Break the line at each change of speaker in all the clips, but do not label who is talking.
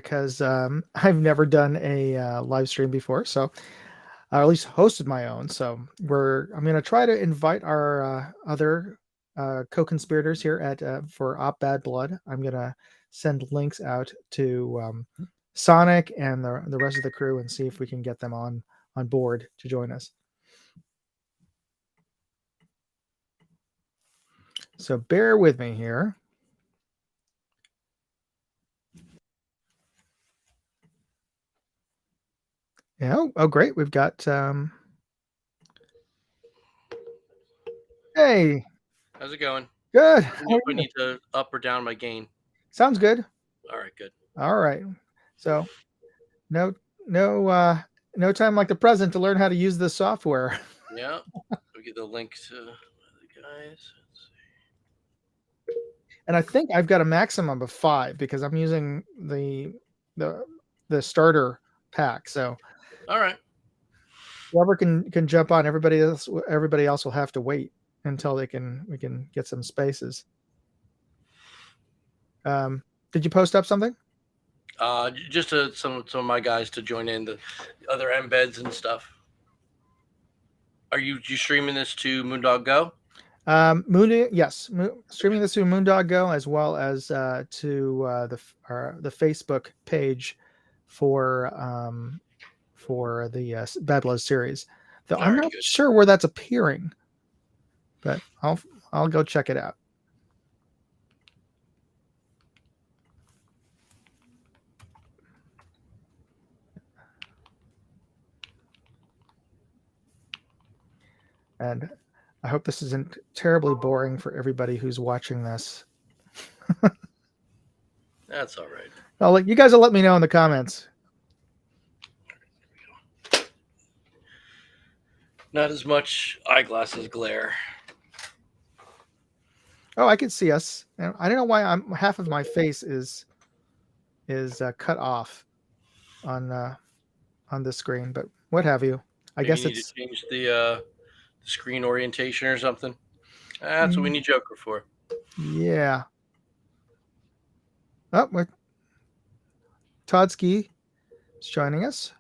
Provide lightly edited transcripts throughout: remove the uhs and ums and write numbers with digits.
because I've never done a live stream before, so or at least hosted my own. So I'm going to try to invite our other co-conspirators here at for Op Bad Blood. I'm going to send links out to Sonic and the rest of the crew and see if we can get them on board to join us. So bear with me here. Yeah. Oh, great. We've got. Hey.
How's it going?
Good.
I need to up or down my gain.
Sounds good.
All right, good.
All right. So, no time like the present to learn how to use this software.
Yeah. We get the link to the guys. Let's
see. And I think I've got a maximum of 5 because I'm using the starter pack. So,
all right.
Whoever can jump on, everybody else will have to wait until we can get some spaces. Did you post up something?
Just some of my guys to join in, the other embeds and stuff. Are you streaming this to Moondog Go?
Yes, streaming this to Moondog Go as well as to the Facebook page for the Bad Blood series. Though I'm not sure where that's appearing, but I'll go check it out. And I hope this isn't terribly boring for everybody who's watching this.
That's all right.
You guys will let me know in the comments.
Not as much eyeglasses glare.
Oh, I can see us. I don't know why half of my face is cut off on the screen, but what have you? I guess
it's to change the screen orientation or something. That's what we need Joker for.
Yeah. Oh, Todd Ski is joining us.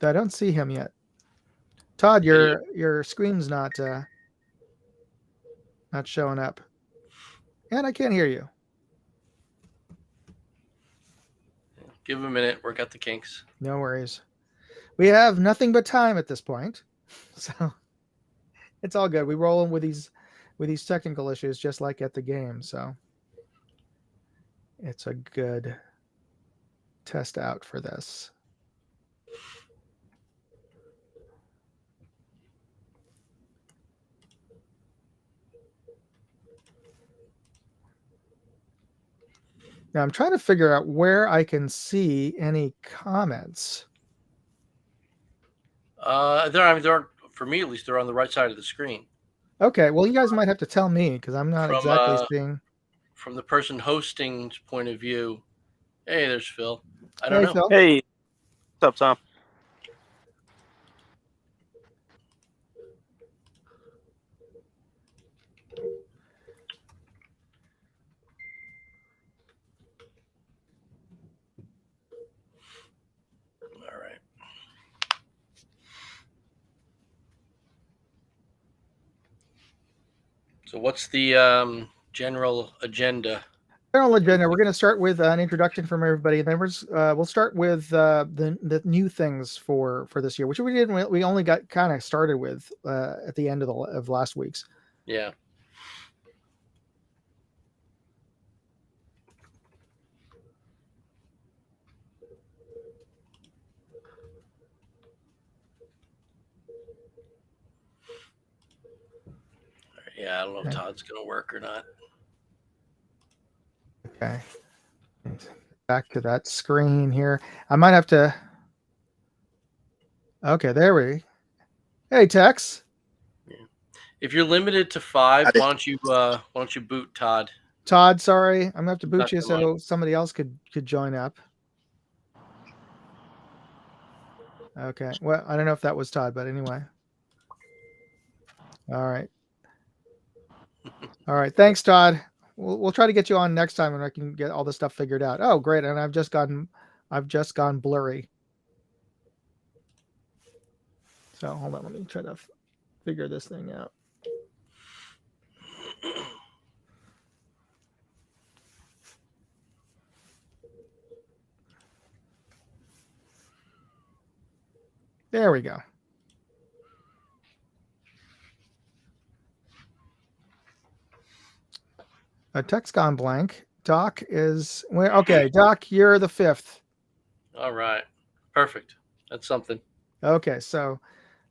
I don't see him yet. Todd, your screen's not showing up, and I can't hear you.
Give him a minute. Work out the kinks.
No worries. We have nothing but time at this point, so it's all good. We roll in with these technical issues just like at the game, so it's a good test out for this. Now I'm trying to figure out where I can see any comments.
They're for me at least. They're on the right side of the screen.
Okay, well you guys might have to tell me because I'm not exactly seeing.
From the person hosting's point of view, hey, there's Phil. I don't know.
Phil. Hey, what's up, Tom?
All right. So what's the general agenda?
We're going to start with an introduction from everybody. Then we'll start with the new things for this year, which we didn't. We only got kind of started with at the end of last week's.
Yeah. Yeah, I don't know if Todd's going to work or not.
Okay. Back to that screen here. I might have to. Okay, there we. Hey, Tex.
Yeah. If you're limited to 5, why don't you boot Todd?
Todd, sorry, I'm gonna have to boot you so somebody else could join up. Okay. Well, I don't know if that was Todd, but anyway. All right. All right. Thanks, Todd. we'll try to get you on next time when I can get all this stuff figured out. Oh, great! And I've just gone blurry. So hold on, let me try to figure this thing out. There we go. Text gone blank. Doc is okay. Doc, you're the 5th.
All right. Perfect. That's something.
Okay, so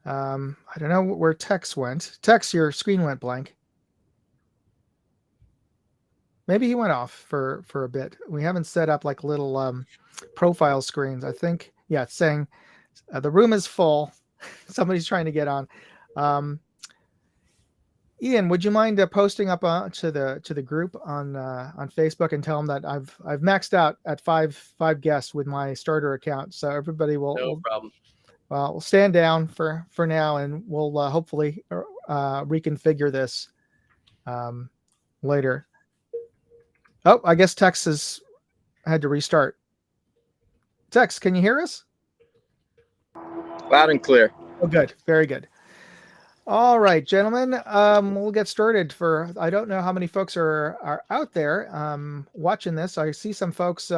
I don't know where Tex went. Tex, your screen went blank. Maybe he went off for a bit. We haven't set up like little profile screens. I think, yeah, it's saying the room is full. Somebody's trying to get on. Ian, would you mind posting up to the group on Facebook and tell them that I've maxed out at five guests with my starter account, so everybody
No problem.
Well, we'll stand down for now, and we'll hopefully reconfigure this later. Oh, I guess Tex has had to restart. Tex, can you hear us?
Loud and clear.
Oh, good. Very good. All right, gentlemen, we'll get started. I don't know how many folks are out there watching this. I see some folks,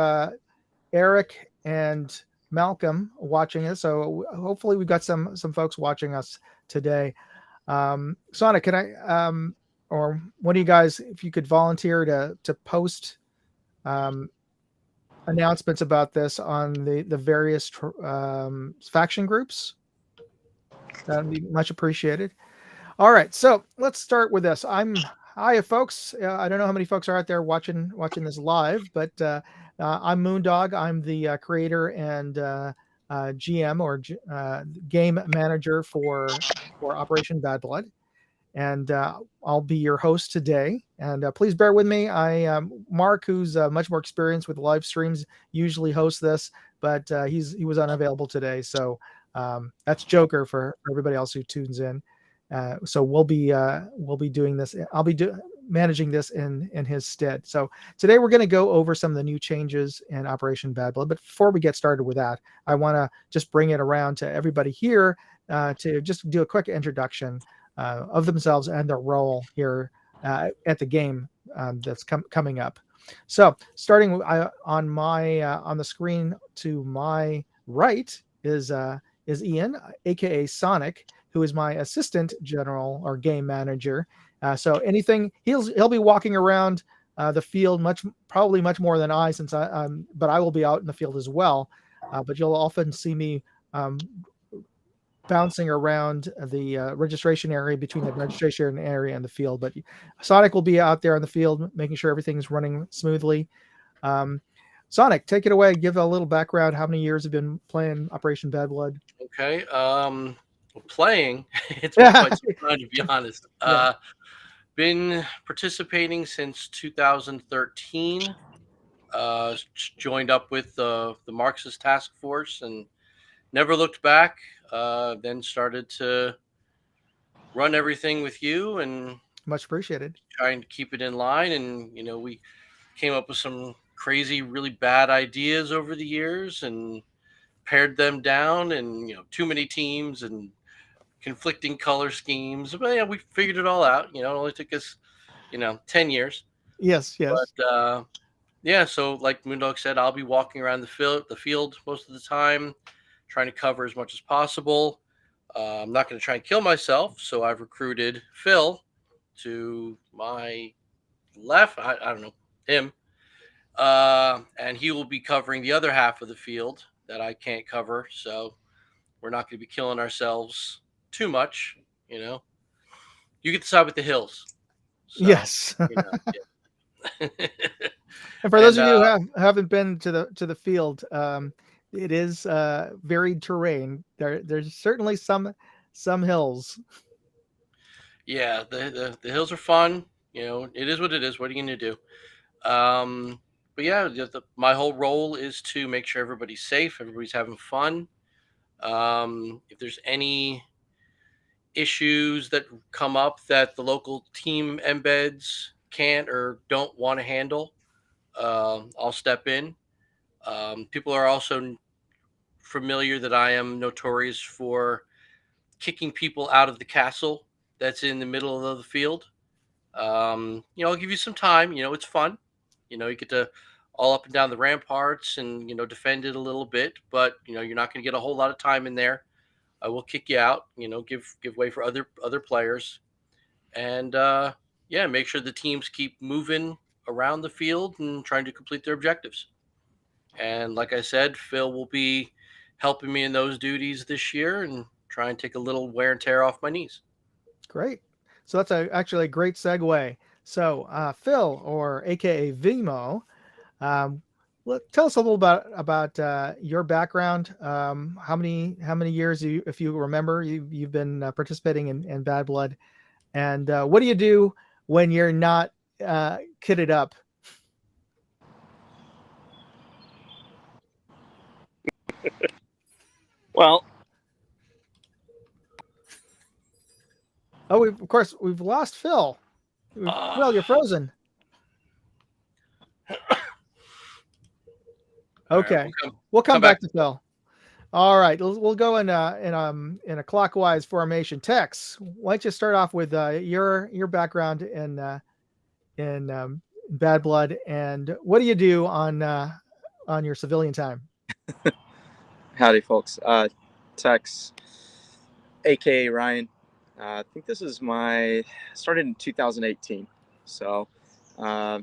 Eric and Malcolm, watching us. So hopefully we've got some folks watching us today. Sonic, can I or one of you guys, if you could volunteer to post announcements about this on the various faction groups, that'd be much appreciated. All right, so let's start with this. Hi, folks. I don't know how many folks are out there watching this live, but I'm Moondog. I'm the creator and GM or game manager for Operation Bad Blood, and I'll be your host today. And please bear with me. Mark, who's much more experienced with live streams, usually hosts this, but he was unavailable today. So that's Joker for everybody else who tunes in. So we'll be doing this. I'll be managing this in his stead. So today we're going to go over some of the new changes in Operation Bad Blood. But before we get started with that, I want to just bring it around to everybody here to just do a quick introduction of themselves and their role here at the game that's coming up. So starting on the screen to my right is Ian, aka Sonic, who is my assistant general or game manager. So anything he'll be walking around the field probably much more than I, but I will be out in the field as well. But you'll often see me bouncing around the registration area, between the registration area and the field. But Sonic will be out there in the field, making sure everything's running smoothly. Sonic, take it away. Give a little background. How many years have been playing Operation Bad Blood?
Okay. Playing. It's been quite some time, to be honest.
Yeah.
Been participating since 2013. Joined up with the Marxist Task Force and never looked back. Then started to run everything with you and
Much appreciated.
trying to keep it in line. And we came up with some crazy, really bad ideas over the years and pared them down. And too many teams and conflicting color schemes, but yeah, we figured it all out. It only took us 10 years.
Yes.
But yeah, so like Moondog said, I'll be walking around the field most of the time, trying to cover as much as possible. I'm not going to try and kill myself, so I've recruited Phil to my left. I don't know him, and he will be covering the other half of the field that I can't cover. So we're not going to be killing ourselves too much. You get to side with the hills. So,
yes.
Yeah.
And for those of you who haven't been to the field, it is varied terrain. There's certainly some hills.
Yeah, the hills are fun. It is what it is. What are you going to do? But yeah, my whole role is to make sure everybody's safe, everybody's having fun. If there's any issues that come up that the local team embeds can't or don't want to handle, I'll step in. People are also familiar that I am notorious for kicking people out of the castle that's in the middle of the field. I'll give you some time. It's fun. You get to all up and down the ramparts and defend it a little bit, but you're not going to get a whole lot of time in there. I will kick you out. Give way for other players, and yeah, make sure the teams keep moving around the field and trying to complete their objectives. And like I said, Phil will be helping me in those duties this year and try and take a little wear and tear off my knees.
Great. So that's actually a great segue. So Phil, or AKA Vimo, tell us a little about your background. How many years, if you remember, you've been participating in Bad Blood, and what do you do when you're not kitted up?
Well,
Oh, of course we've lost Phil. Phil, you're frozen. Okay,
Right,
we'll come back to Phil. All right, we'll go in a clockwise formation. Tex, why don't you start off with your background in Bad Blood, and what do you do on your civilian time?
Howdy, folks. Tex, aka Ryan. I think this is started in 2018. So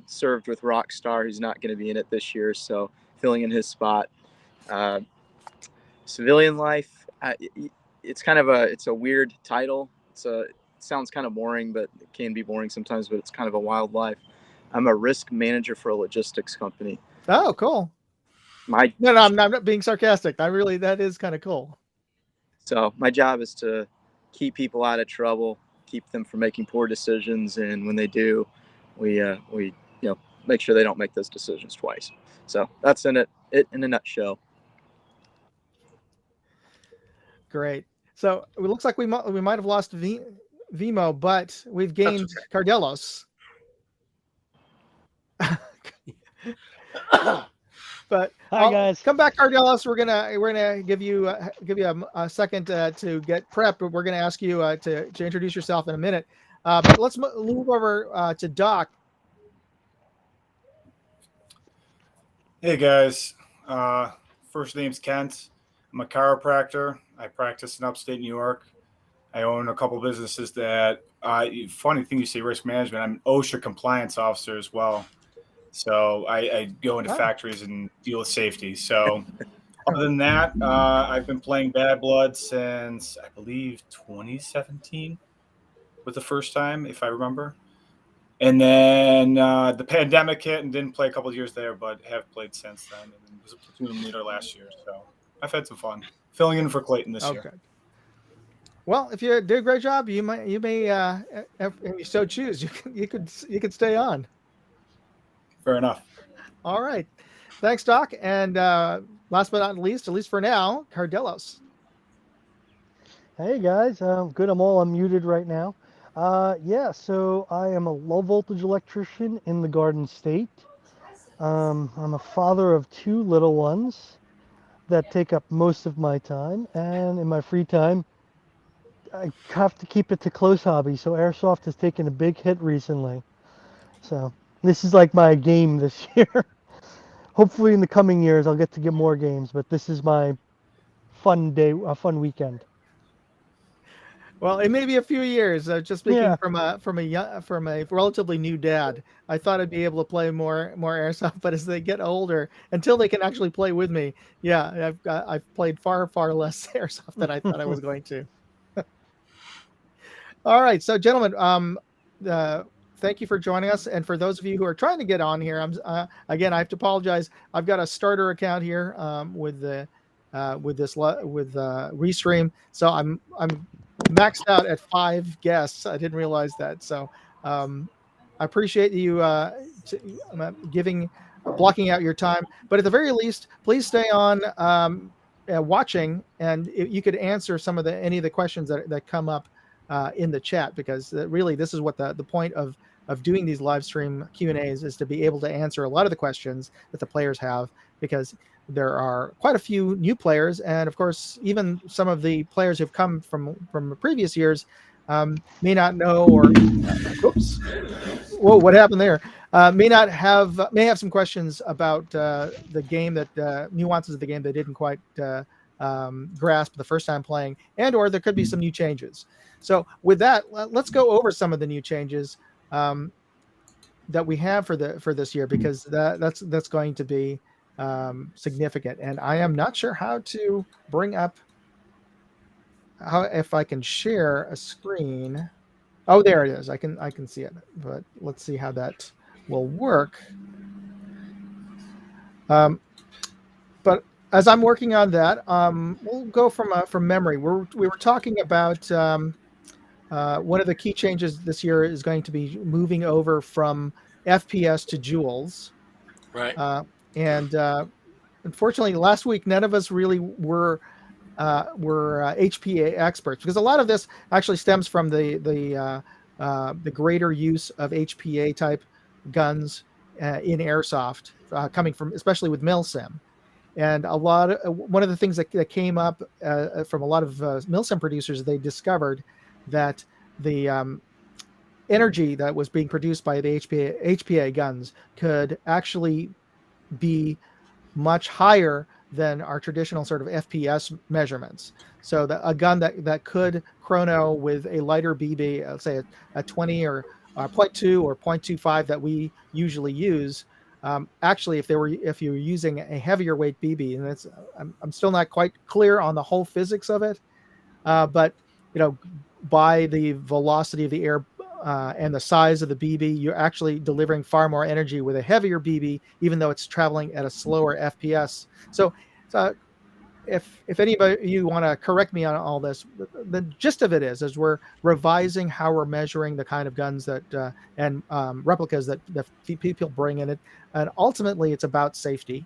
served with Rockstar, who's not going to be in it this year, so filling in his spot. Civilian life, it's a weird title. It sounds kind of boring, but it can be boring sometimes, but it's kind of a wild life. I'm a risk manager for a logistics company.
Oh, cool. No, I'm not being sarcastic. That is kind of cool.
So my job is to keep people out of trouble, keep them from making poor decisions, and when they do, we make sure they don't make those decisions twice. So that's it in a nutshell.
Great. So it looks like we might have lost Vimo, but we've gained Cardelos. But
hi guys,
come back, Cardelos. We're gonna give you a second to get prepped. But we're gonna ask you to introduce yourself in a minute. But let's move over to Doc.
Hey guys, first name's Kent. I'm a chiropractor. I practice in upstate New York. I own a couple businesses that. Funny thing you say, risk management. I'm an OSHA compliance officer as well. So I go into factories and deal with safety. So other than that, I've been playing Bad Blood since, I believe, 2017 was the first time, if I remember. And then the pandemic hit and didn't play a couple of years there, but have played since then. And was a platoon leader last year. So I've had some fun filling in for Clayton this year.
Well, if you do a great job, you may, if you so choose, you could stay on.
Fair enough.
All right. Thanks, Doc. And last but not least, at least for now, Cardelos.
Hey guys, good. I'm all unmuted right now. So I am a low voltage electrician in the Garden State. I'm a father of 2 little ones that take up most of my time, and in my free time, I have to keep it to close hobby. So airsoft has taken a big hit recently. So this is like my game this year. Hopefully in the coming years I'll get to get more games, but this is my fun weekend.
Well, it may be a few years. Just speaking from a relatively new dad, I thought I'd be able to play more airsoft. But as they get older, until they can actually play with me, I've played far less airsoft than I thought I was going to. All right, so gentlemen, thank you for joining us, and for those of you who are trying to get on here, again, I have to apologize. I've got a starter account here with Restream, so I'm maxed out at 5 guests. I didn't realize that, so I appreciate you blocking out your time. But at the very least, please stay on watching, and you could answer any of the questions that come up in the chat, because really this is what the point of of doing these live stream Q&As is to be able to answer a lot of the questions that the players have, because there are quite a few new players, and of course even some of the players who've come from previous years may not know, or oops, whoa, what happened there? May have some questions about the game, that nuances of the game they didn't quite grasp the first time playing, and or there could be some new changes. So with that, let's go over some of the new changes that we have for this year, because that's going to be significant. And I am not sure how to bring up if I can share a screen. Oh, there it is. I can see it, but let's see how that will work. But as I'm working on that, we'll go from memory. We were talking about one of the key changes this year is going to be moving over from FPS to joules.
Right.
And unfortunately, last week none of us really were HPA experts, because a lot of this actually stems from the greater use of HPA type guns in airsoft, coming from, especially with milsim. And one of the things that came up from a lot of milsim producers, they discovered that the energy that was being produced by the HPA guns could actually be much higher than our traditional sort of FPS measurements. So a gun that could chrono with a lighter BB, say a 20 or 0.2 or 0.25 that we usually use, actually, if you're using a heavier weight BB, and I'm still not quite clear on the whole physics of it, but by the velocity of the air and the size of the BB, you're actually delivering far more energy with a heavier BB, even though it's traveling at a slower FPS. So if anybody you want to correct me on all this, the gist of it is we're revising how we're measuring the kind of guns that and replicas that people bring in it, and ultimately it's about safety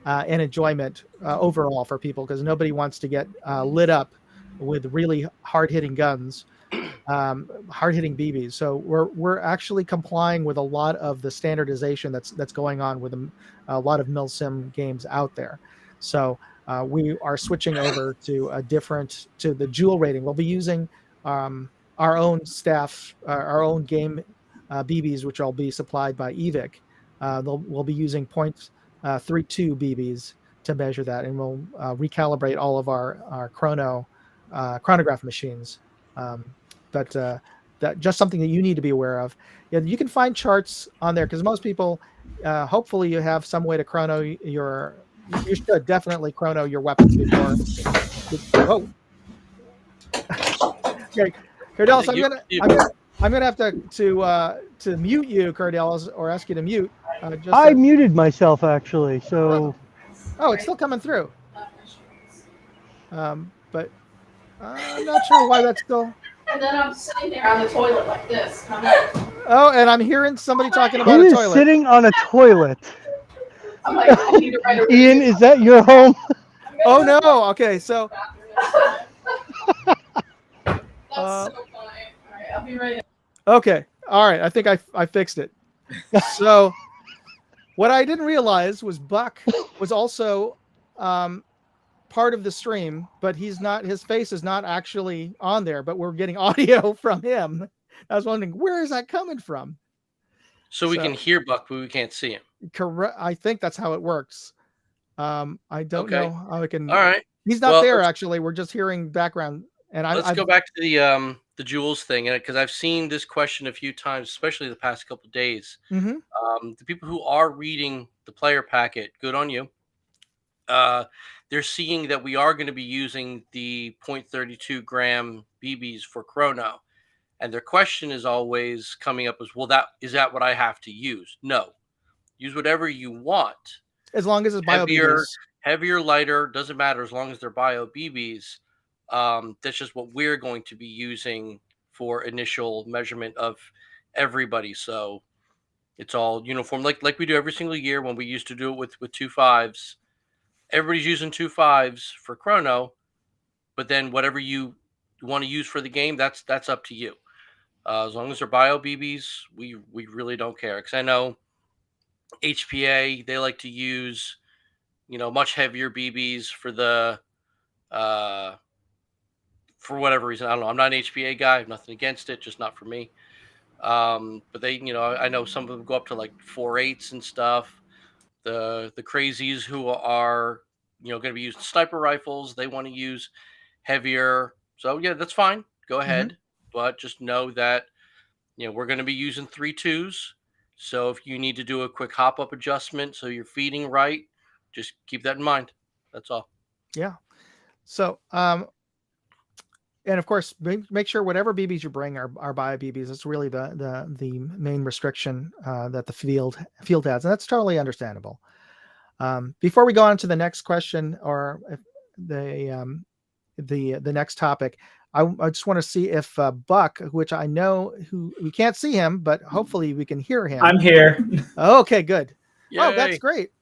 and enjoyment overall for people, because nobody wants to get lit up with really hard-hitting guns, hard-hitting BBs. So we're actually complying with a lot of the standardization that's going on with a lot of milsim games out there. So we are switching over to the joule rating. We'll be using our own staff, our own game BBs, which will be supplied by EVIC. We'll be using 0.32 BBs to measure that, and we'll recalibrate all of our chronograph machines. But that just something that you need to be aware of. Yeah, you can find charts on there, because most people, hopefully, you have some way to chrono your. You should definitely chrono your weapons before. Oh, okay, Cardelis, I'm gonna have to mute you, Cardelis, or ask you to mute.
I muted myself actually, so.
Oh, it's still coming through. But I'm not sure why that's still.
And then I'm sitting there on the toilet like this. And I'm like,
oh, and I'm hearing somebody talking about
Who
a
is
toilet.
sitting on a toilet?
I'm like, I need to write a
Ian, is that your home?
Oh no! Okay, so.
That's so funny. All right, I'll be right.
Okay, all right. I think I fixed it. So, what I didn't realize was Buck was also part of the stream, but he's not. His face is not actually on there, but we're getting audio from him. I was wondering, where is that coming from?
So we can hear Buck, but we can't see him.
Correct. I think that's how it works. I don't know how I can.
All right.
He's not there actually. We're just hearing background. And
let's go back to the joules thing, because I've seen this question a few times, especially the past couple of days.
Mm-hmm.
The people who are reading the player packet, good on you. They're seeing that we are going to be using the 0.32 gram BBs for chrono, and their question is always coming up as, well, is that what I have to use? No, use whatever you want,
as long as it's bio BBs.
Heavier, lighter, doesn't matter, as long as they're bio BBs. That's just what we're going to be using for initial measurement of everybody. So it's all uniform, like we do every single year when we used to do it with 2.5s. Everybody's using 2.5s for chrono, but then whatever you want to use for the game, that's up to you. As long as they're bio BBs, we really don't care. Because I know HPA, they like to use, much heavier BBs for the for whatever reason. I don't know. I'm not an HPA guy. I have nothing against it, just not for me. But they, I know some of them go up to like 4.8s and stuff. The crazies who are, going to be using sniper rifles, they want to use heavier. So yeah, that's fine. Go ahead, but just know that we're going to be using 3.2s. So if you need to do a quick hop up adjustment so you're feeding right, just keep that in mind. That's all.
Yeah. So, and of course, make sure whatever BBs you bring are bio BBs. It's really the main restriction that the field has, and that's totally understandable. Before we go on to the next question or if the next topic, I just want to see if Buck, which I know we can't see him, but hopefully we can hear him.
I'm here.
Okay, good.
Yay.
Oh, that's great.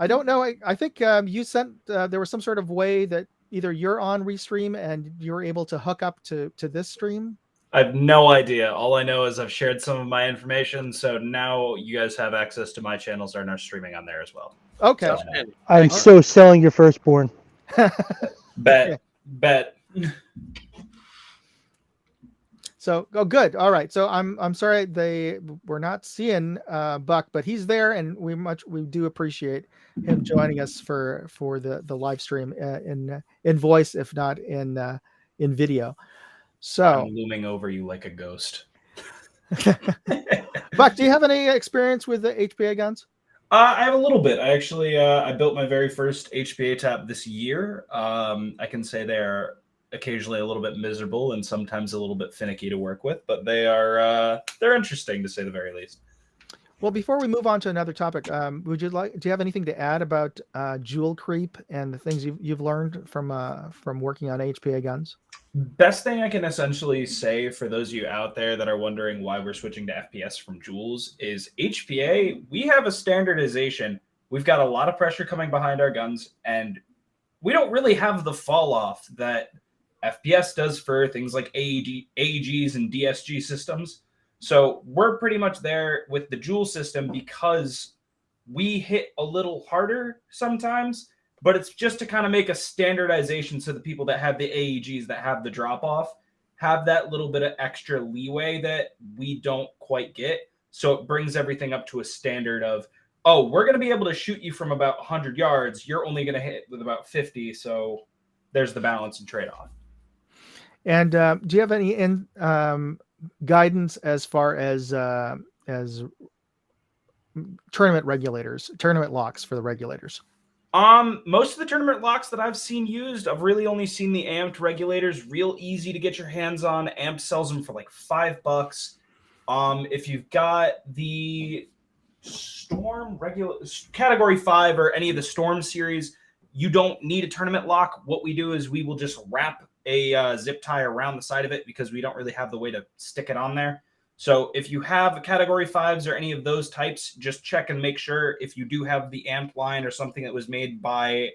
I don't know. I think you sent there was some sort of way that either you're on Restream and you're able to hook up to this stream.
I have no idea. All I know is I've shared some of my information, so now you guys have access to my channels and are streaming on there as well.
Okay.
So,
I'm so selling your firstborn.
bet.
So, good. All right. So I'm sorry we're not seeing Buck, but he's there, and we do appreciate him joining us for the live stream in voice, if not in video. So
I'm looming over you like a ghost.
Buck, do you have any experience with the HPA guns?
I have a little bit. I actually I built my very first HPA tap this year. I can say they're occasionally a little bit miserable and sometimes a little bit finicky to work with, but they're interesting to say the very least.
Well, before we move on to another topic, do you have anything to add about jewel creep and the things you've learned from working on HPA guns?
Best thing I can essentially say for those of you out there that are wondering why we're switching to FPS from joules is HPA, we have a standardization. We've got a lot of pressure coming behind our guns, and we don't really have the fall off that FPS does for things like AEGs and DSG systems. So we're pretty much there with the joule system because we hit a little harder sometimes, but it's just to kind of make a standardization so the people that have the AEGs that have the drop off have that little bit of extra leeway that we don't quite get. So it brings everything up to a standard of, oh, we're going to be able to shoot you from about 100 yards. You're only going to hit with about 50. So there's the balance and trade-off.
And do you have any guidance as far as tournament locks for the regulators?
Most of the tournament locks that I've seen used, I've really only seen the amped regulators. Real easy to get your hands on. Amp sells them for like $5. If you've got the Storm Category 5 or any of the Storm series, you don't need a tournament lock. What we do is we will just wrap a zip tie around the side of it because we don't really have the way to stick it on there. So if you have Category 5s or any of those types, just check and make sure if you do have the amp line or something that was made by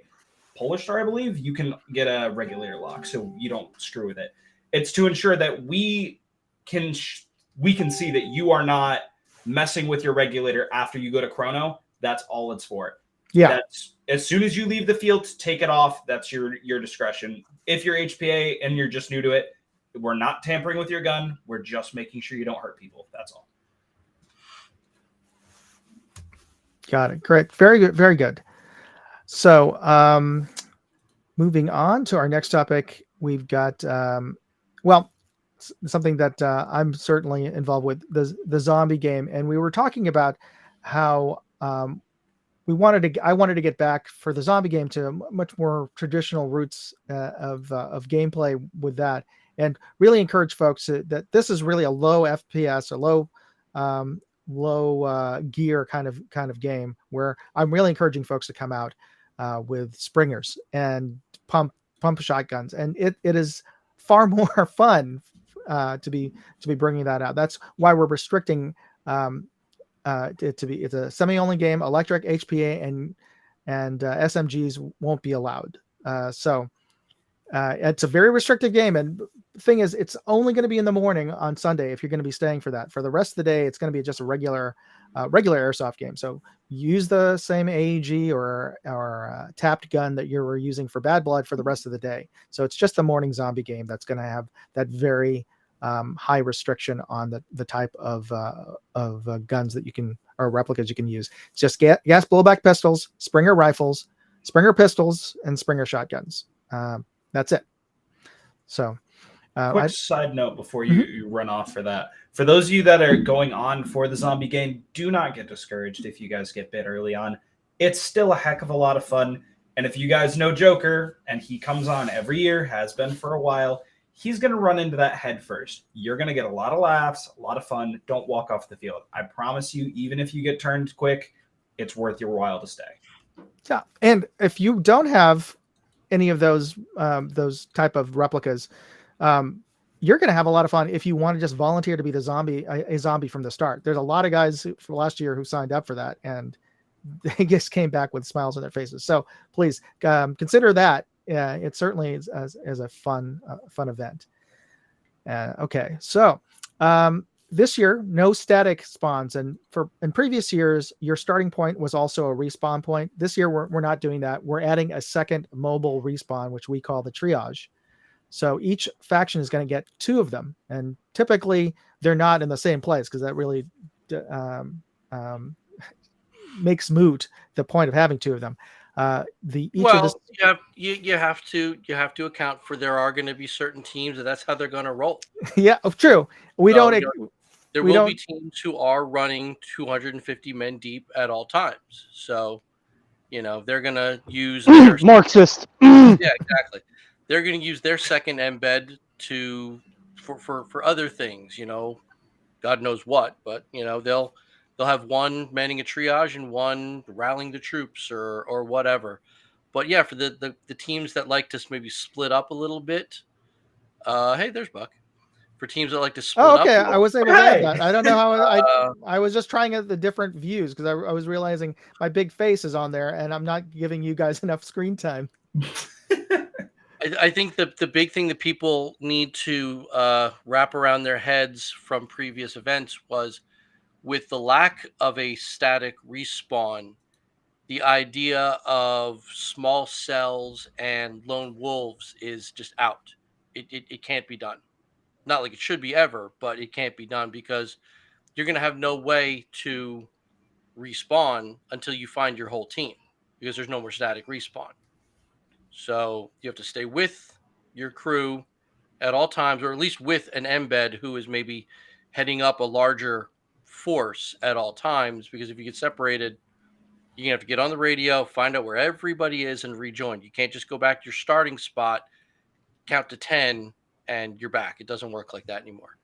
Polish Star, I believe, you can get a regulator lock so you don't screw with it. It's to ensure that we can see that you are not messing with your regulator after you go to chrono. That's all it's for.
Yeah.
That's as soon as you leave the field, take it off. That's your discretion. If you're HPA and you're just new to it, we're not tampering with your gun. We're just making sure you don't hurt people. That's all.
Got it. Great. Very good. Very good. So moving on to our next topic, we've got, something that I'm certainly involved with, the zombie game. And we were talking about how I wanted to get back for the zombie game to much more traditional roots of gameplay with that, and really encourage folks that this is really a low FPS, a low gear kind of game, where I'm really encouraging folks to come out with springers and pump shotguns, and it is far more fun to be bringing that out. That's why we're restricting it's a semi-only game. Electric, HPA, and SMGs won't be allowed. So It's a very restricted game, and the thing is, it's only going to be in the morning on Sunday if you're going to be staying for that. For the rest of the day, it's going to be just a regular airsoft game. So use the same AEG or tapped gun that you were using for Bad Blood for the rest of the day. So it's just the morning zombie game that's going to have that very high restriction on the type of guns that you can, or replicas you can use. It's just gas blowback pistols, Springer rifles, Springer pistols, and Springer shotguns. That's it. So
quick side note before you run off for that. For those of you that are going on for the zombie game, do not get discouraged if you guys get bit early on. It's still a heck of a lot of fun. And if you guys know Joker, and he comes on every year, has been for a while, he's going to run into that head first. You're going to get a lot of laughs, a lot of fun. Don't walk off the field. I promise you, even if you get turned quick, it's worth your while to stay.
Yeah. And if you don't have any of those type of replicas, you're going to have a lot of fun if you want to just volunteer to be a zombie from the start. There's a lot of guys for last year who signed up for that, and they just came back with smiles on their faces. So please consider that. It certainly is as a fun event. Okay, so this year, no static spawns, and in previous years, your starting point was also a respawn point. This year, we're not doing that. We're adding a second mobile respawn, which we call the triage. So each faction is going to get 2 of them, and typically they're not in the same place because that really makes moot the point of having 2 of them. You
have to account for there are going to be certain teams that's how they're going to roll.
Yeah, true.
There will be teams who are running 250 men deep at all times. So, they're going to use their
Marxist.
Yeah, exactly. They're going to use their second embed for other things, God knows what, but they'll have one manning a triage and one rallying the troops or whatever. But yeah, for the teams that like to maybe split up a little bit, hey, there's Buck. For teams that like to split up.
Okay, I was able to add that. I don't know how I was just trying the different views because I was realizing my big face is on there and I'm not giving you guys enough screen time.
I think the big thing that people need to wrap around their heads from previous events was, with the lack of a static respawn, the idea of small cells and lone wolves is just out. It can't be done. Not like it should be ever, but it can't be done because you're going to have no way to respawn until you find your whole team because there's no more static respawn. So you have to stay with your crew at all times, or at least with an embed who is maybe heading up a larger force at all times, because if you get separated, you're going to have to get on the radio, find out where everybody is, and rejoin. You can't just go back to your starting spot, count to 10, and you're back. It doesn't work like that anymore.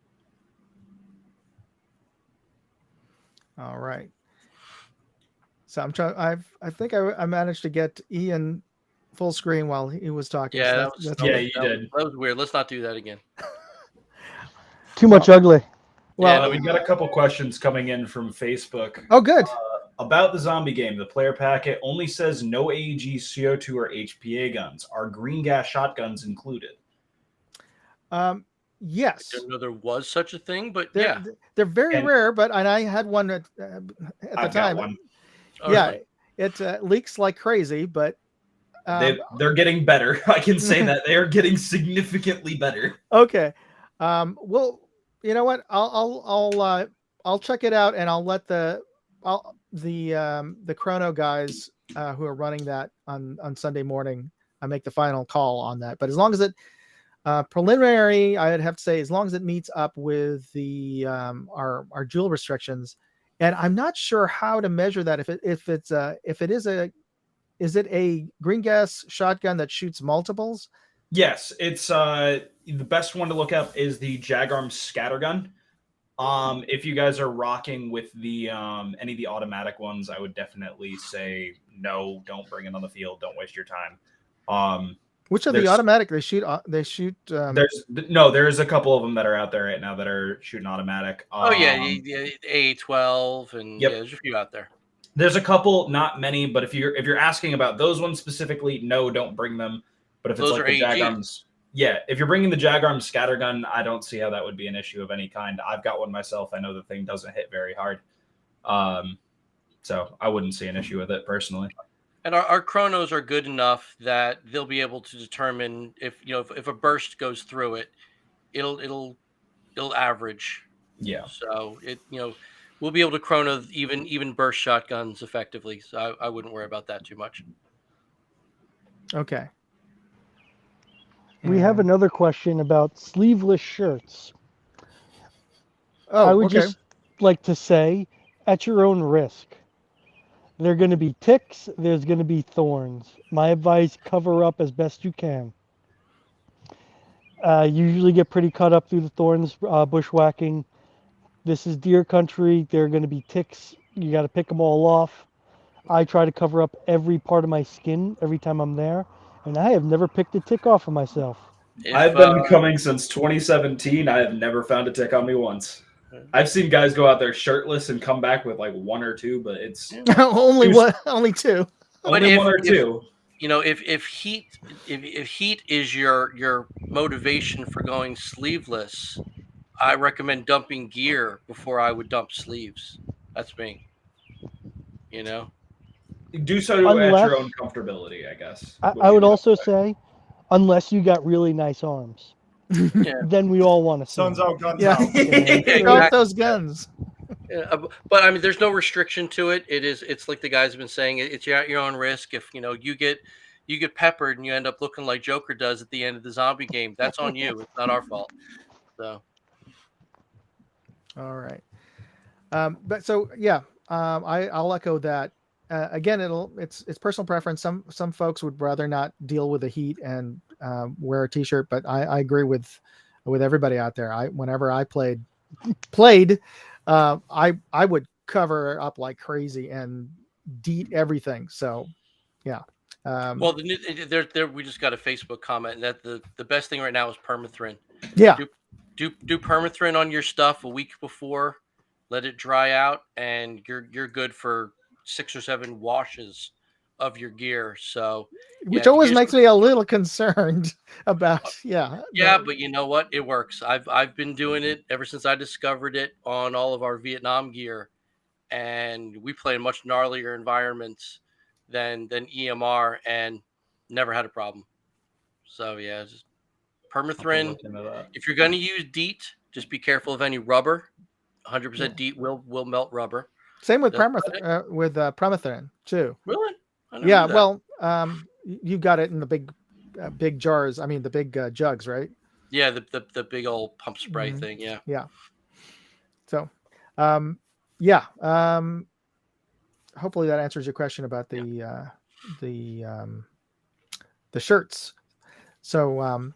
All right. So I'm trying. I think I managed to get Ian full screen while he was talking.
Yeah,
so
you did. That was weird. Let's not do that again.
Too much ugly.
Well, we've got a couple questions coming in from Facebook.
Oh, good.
About the zombie game, the player packet only says no AEG, CO2, or HPA guns. Are green gas shotguns included?
Yes.
I didn't know there was such a thing, but
they're very rare. But I had one at the time.
Got one.
Yeah, it leaks like crazy, but
they're getting better. I can say that they are getting significantly better.
Okay. Well, you know what? I'll check it out, and I'll let the Chrono guys who are running that on Sunday morning make the final call on that. But as long as it preliminary, I'd have to say, as long as it meets up with the our jewel restrictions, and I'm not sure how to measure that. Is it a green gas shotgun that shoots multiples?
Yes, it's the best one to look up is the Jagarm Scattergun. If you guys are rocking with the any of the automatic ones, I would definitely say no, don't bring it on the field. Don't waste your time.
Which are the automatic? They shoot.
There's a couple of them that are out there right now that are shooting automatic.
A12 and there's a few out there.
There's a couple, not many, but if you're asking about those ones specifically, no, don't bring them. But if it's
Those
like
are
the
AEGs.
Jagarms, yeah, if you're bringing the Jagarm scattergun, I don't see how that would be an issue of any kind. I've got one myself. I know the thing doesn't hit very hard. So I wouldn't see an issue with it personally.
And our chronos are good enough that they'll be able to determine if a burst goes through it, it'll average.
Yeah.
So we'll be able to chrono even burst shotguns effectively. So I wouldn't worry about that too much.
Okay.
We have
And-
another question about sleeveless shirts.
Oh,
I would
okay.
just like to say, at your own risk. There are going to be ticks, there's going to be thorns. My advice, cover up as best you can. You usually get pretty cut up through the thorns, bushwhacking. This is deer country. There are going to be ticks. You got to pick them all off. I try to cover up every part of my skin every time I'm there, and I have never picked a tick off of myself.
I've been coming since 2017. I have never found a tick on me once. I've seen guys go out there shirtless and come back with like one or two, but it's
only one, only two.
Only one or two.
If heat is your motivation for going sleeveless, I recommend dumping gear before I would dump sleeves. That's me.
Do so at your own comfortability, I guess.
I would also say, unless you got really nice arms, then we all want to see.
Sun's out, guns
Yeah.
out.
Throw out those guns.
Yeah, but I mean, there's no restriction to it. It's like the guys have been saying. It's at your own risk. If you get peppered and you end up looking like Joker does at the end of the zombie game, that's on you. It's not our fault. So.
All right. But so yeah, I'll echo that. Again, it's personal preference. Some folks would rather not deal with the heat and wear a t-shirt, but I agree with everybody out there. Whenever I played, I would cover up like crazy and deet everything. So yeah.
Well, we just got a Facebook comment and that the best thing right now is permethrin.
Yeah.
Do permethrin on your stuff a week before, let it dry out, and you're good for 6 or 7 washes of your gear. So,
which always makes me a little concerned about
but you know what? It works. I've been doing it ever since I discovered it on all of our Vietnam gear, and we play in much gnarlier environments than EMR, and never had a problem. So yeah, just permethrin. If you're going to use DEET, just be careful of any rubber. 100% DEET will melt rubber.
Same with permethrin too.
Really?
Yeah. Well, you got it in the big jars. I mean, the big jugs, right?
Yeah, the big old pump spray thing. Yeah.
Yeah. So, yeah. Hopefully that answers your question about the shirts. So,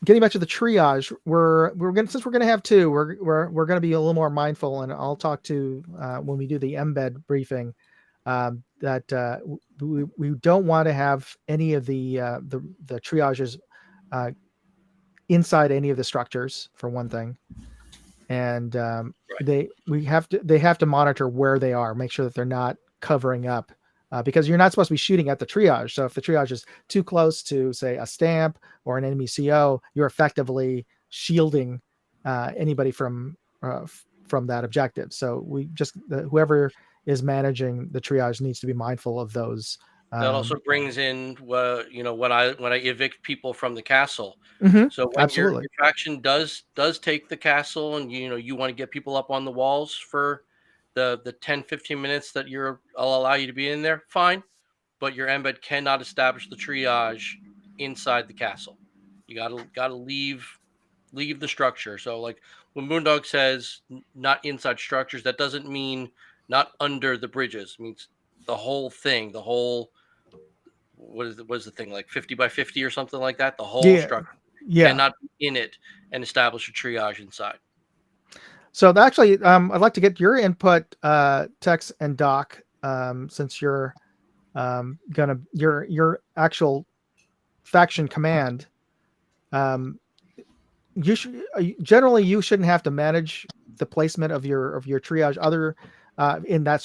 getting back to the triage, we're gonna have two. We're gonna be a little more mindful, and I'll talk to when we do the embed briefing that we don't want to have any of the triages inside any of the structures, for one thing, and they have to monitor where they are, make sure that they're not covering up. Because you're not supposed to be shooting at the triage. So if the triage is too close to, say, a stamp or an enemy CO, you're effectively shielding anybody from that objective. So whoever is managing the triage needs to be mindful of those.
That also brings in, when I evict people from the castle.
Mm-hmm,
so when your faction does take the castle, and you want to get people up on the walls for the 10-15 minutes that I'll allow you to be in there, fine, but your embed cannot establish the triage inside the castle. You gotta leave the structure. So like when Moondog says not inside structures, that doesn't mean not under the bridges. It means the whole thing, what is the thing, like 50 by 50 or something like that? The whole structure cannot be in it and establish a triage inside.
So actually, I'd like to get your input, Tex and Doc, since you're your actual faction command. You shouldn't have to manage the placement of your triage in that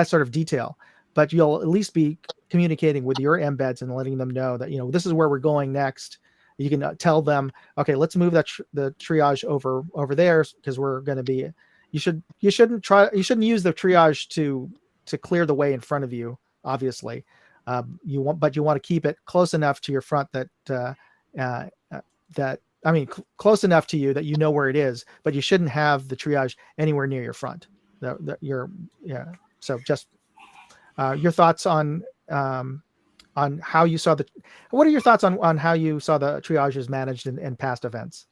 sort of detail, but you'll at least be communicating with your embeds and letting them know that, this is where we're going next. You can tell them, okay, let's move the triage over there, because we're going to be. You shouldn't use the triage to clear the way in front of you. Obviously, you want to keep it close enough to your front close enough to you that you know where it is, but you shouldn't have the triage anywhere near your front. So just your thoughts on how you saw what are your thoughts on how you saw the triages managed in past events?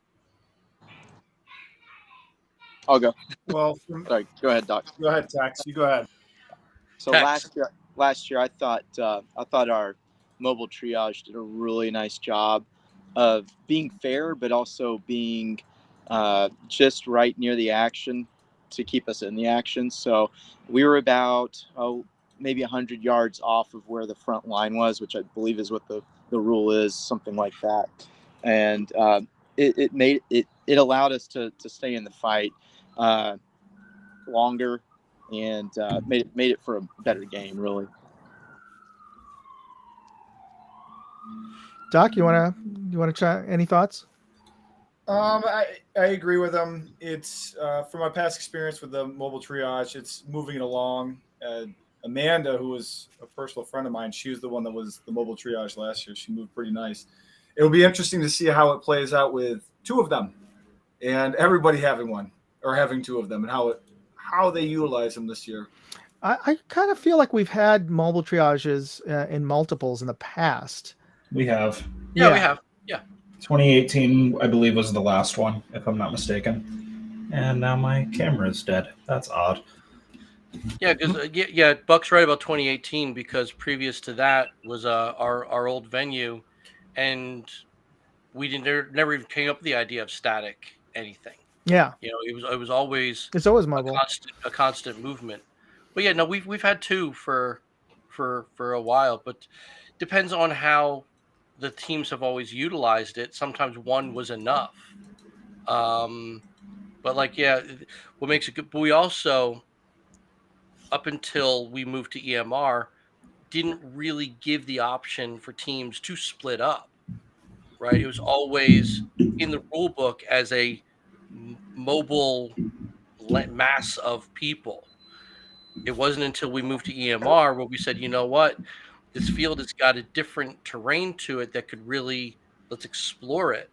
I'll go.
Well,
Sorry, go ahead, Doc.
Go ahead, Tax. You go ahead.
So
Tex.
last year I thought our mobile triage did a really nice job of being fair, but also being just right near the action to keep us in the action. So we were about maybe 100 yards off of where the front line was, which I believe is what the rule is, something like that. And it allowed us to stay in the fight longer, and made it for a better game, really.
Doc, you wanna try any thoughts?
I agree with him. It's from my past experience with the mobile triage, it's moving it along. Amanda, who was a personal friend of mine, she was the one that was the mobile triage last year. She moved pretty nice. It'll be interesting to see how it plays out with two of them, and everybody having one or having two of them, and how they utilize them this year.
I kind of feel like we've had mobile triages in multiples in the past.
We have.
Yeah, we have. Yeah.
2018, I believe, was the last one, if I'm not mistaken. And now my camera is dead. That's odd.
Yeah, because Buck's right about 2018, because previous to that was our old venue, and we never even came up with the idea of static anything.
Yeah,
it was always
mobile,
a constant movement. But yeah, no, we've had two for a while, but depends on how the teams have always utilized it. Sometimes one was enough. But what makes it good, but we also, up until we moved to EMR, didn't really give the option for teams to split up, right? It was always in the rule book as a mobile mass of people. It wasn't until we moved to EMR where we said, you know what, this field has got a different terrain to it that could really, let's explore it.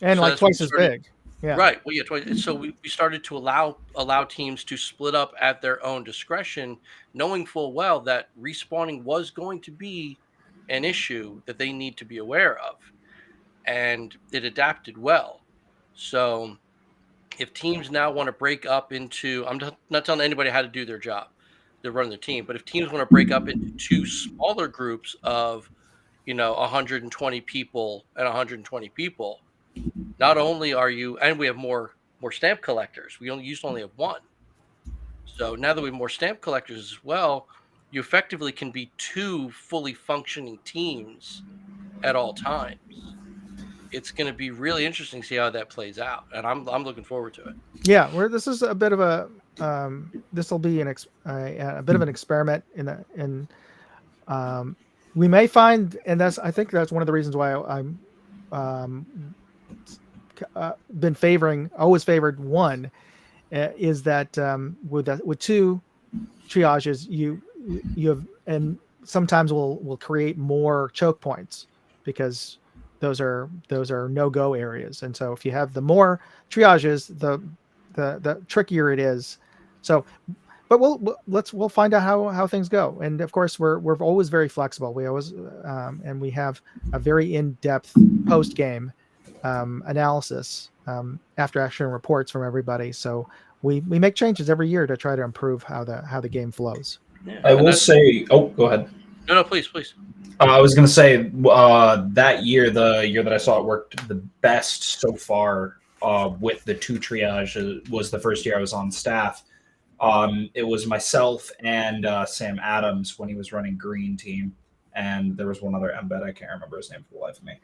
And
so
like twice as big. Yeah.
Right. Well, yeah, twice. So we started to allow teams to split up at their own discretion, knowing full well that respawning was going to be an issue that they need to be aware of. And it adapted well. So if teams now want to break up into, I'm not telling anybody how to do their job, they're running their team, but if teams want to break up into two smaller groups of, 120 people and 120 people, not only are you, and we have more stamp collectors, we used to only have one. So now that we have more stamp collectors as well, you effectively can be two fully functioning teams at all times. It's going to be really interesting to see how that plays out, and I'm looking forward to it.
Yeah, this is a bit of a this will be a bit of an experiment we may find, and I think that's one of the reasons why I'm always favored one, is that with two triages you have, and sometimes we'll create more choke points, because those are no-go areas. And so if you have the more triages, the trickier it is. So, but we'll find out how things go. And of course, we're always very flexible. We always and we have a very in-depth post-game analysis, after action reports from everybody. So we make changes every year to try to improve how the game flows.
Yeah.
I will say, go ahead.
No, please.
I was going to say that year, the year that I saw it worked the best so far with the two triage was the first year I was on staff. It was myself and Sam Adams when he was running green team, and there was one other embed. I can't remember his name for the life of me,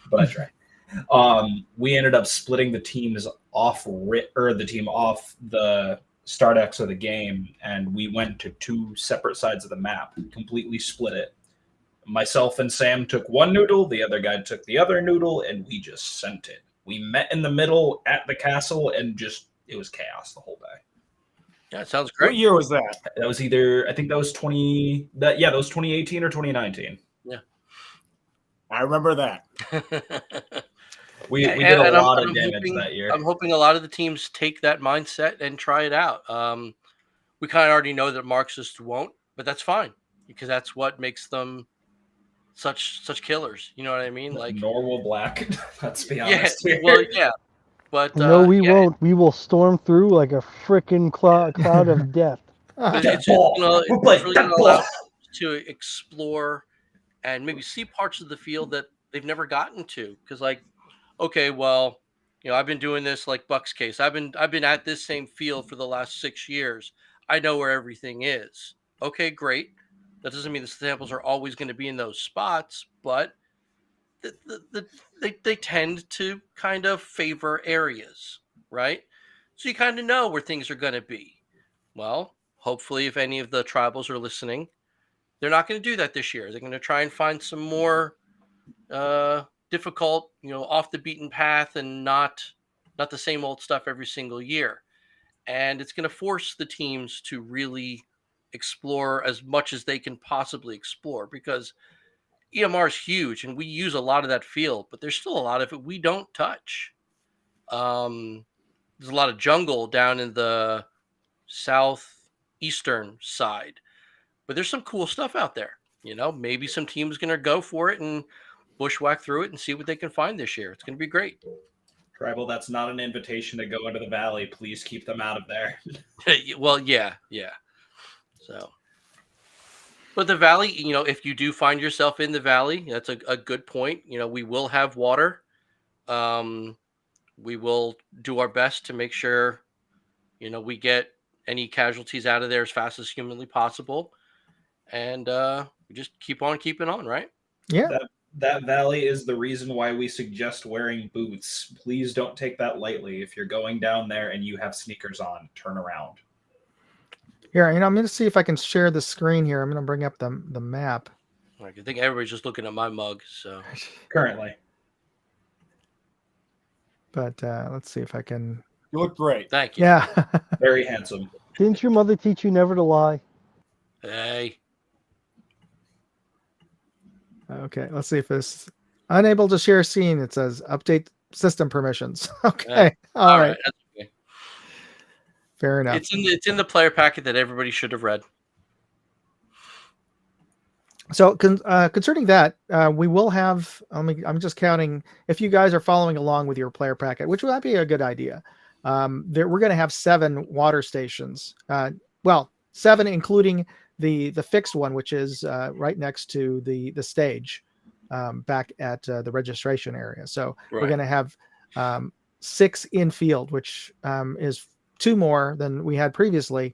but I try. We ended up splitting the teams off, the start X of the game, and we went to two separate sides of the map, completely split it. Myself and Sam took one noodle, the other guy took the other noodle, and we just sent it. We met in the middle at the castle, and just it was chaos the whole day.
Yeah, it sounds
What
great.
year was that?
That was either, I think that was 2018 or 2019.
Yeah.
I remember that.
We
Yeah,
did a
and
lot
I'm
of damage
hoping,
that year.
I'm hoping a lot of the teams take that mindset and try it out. We kind of already know that Marxists won't, but that's fine because that's what makes them such killers. You know what I mean? Like,
Nor will Black. Let's be
yeah,
honest here.
well, yeah, but
No, we
yeah,
won't. We will storm through like a freaking cloud of death.
but
Death
it's
ball. We're playing
really
death
going to allow
ball.
us to explore and maybe see parts of the field that they've never gotten to. Because, like, okay, well, I've been doing this like Buck's case. I've been at this same field for the last 6 years. I know where everything is. Okay, great. That doesn't mean the samples are always going to be in those spots, but they tend to kind of favor areas, right? So you kind of know where things are going to be. Well, hopefully, if any of the tribals are listening, they're not going to do that this year. They're going to try and find some more difficult, off the beaten path and not the same old stuff every single year. And it's going to force the teams to really explore as much as they can possibly explore because EMR is huge and we use a lot of that field, but there's still a lot of it we don't touch. There's a lot of jungle down in the southeastern side, but there's some cool stuff out there. Maybe some team's going to go for it and bushwhack through it and see what they can find this year. It's going to be great.
Tribal, that's not an invitation to go into the valley. Please keep them out of there.
Well, yeah. So, but the valley, if you do find yourself in the valley, that's a good point. We will have water. We will do our best to make sure, we get any casualties out of there as fast as humanly possible. And we just keep on keeping on, right?
Yeah.
That valley is the reason why we suggest wearing boots. Please don't take that lightly. If you're going down there and you have sneakers on, turn around.
Here, I'm going to see if I can share the screen here. I'm going to bring up the map.
I think everybody's just looking at my mug. So
Currently.
But let's see if I can.
You look great.
Thank you.
Yeah.
Very handsome.
Didn't your mother teach you never to lie?
Hey.
Okay, let's see if this unable to share scene. It says update system permissions. Okay, all right.
That's okay.
Fair enough.
It's in the player packet that everybody should have read.
So concerning that, we will have. I'm just counting. If you guys are following along with your player packet, which would be a good idea, we're going to have 7 water stations. 7 including the fixed one, which is right next to the stage, back at the registration area. So we're going to have 6 in field, which is 2 more than we had previously.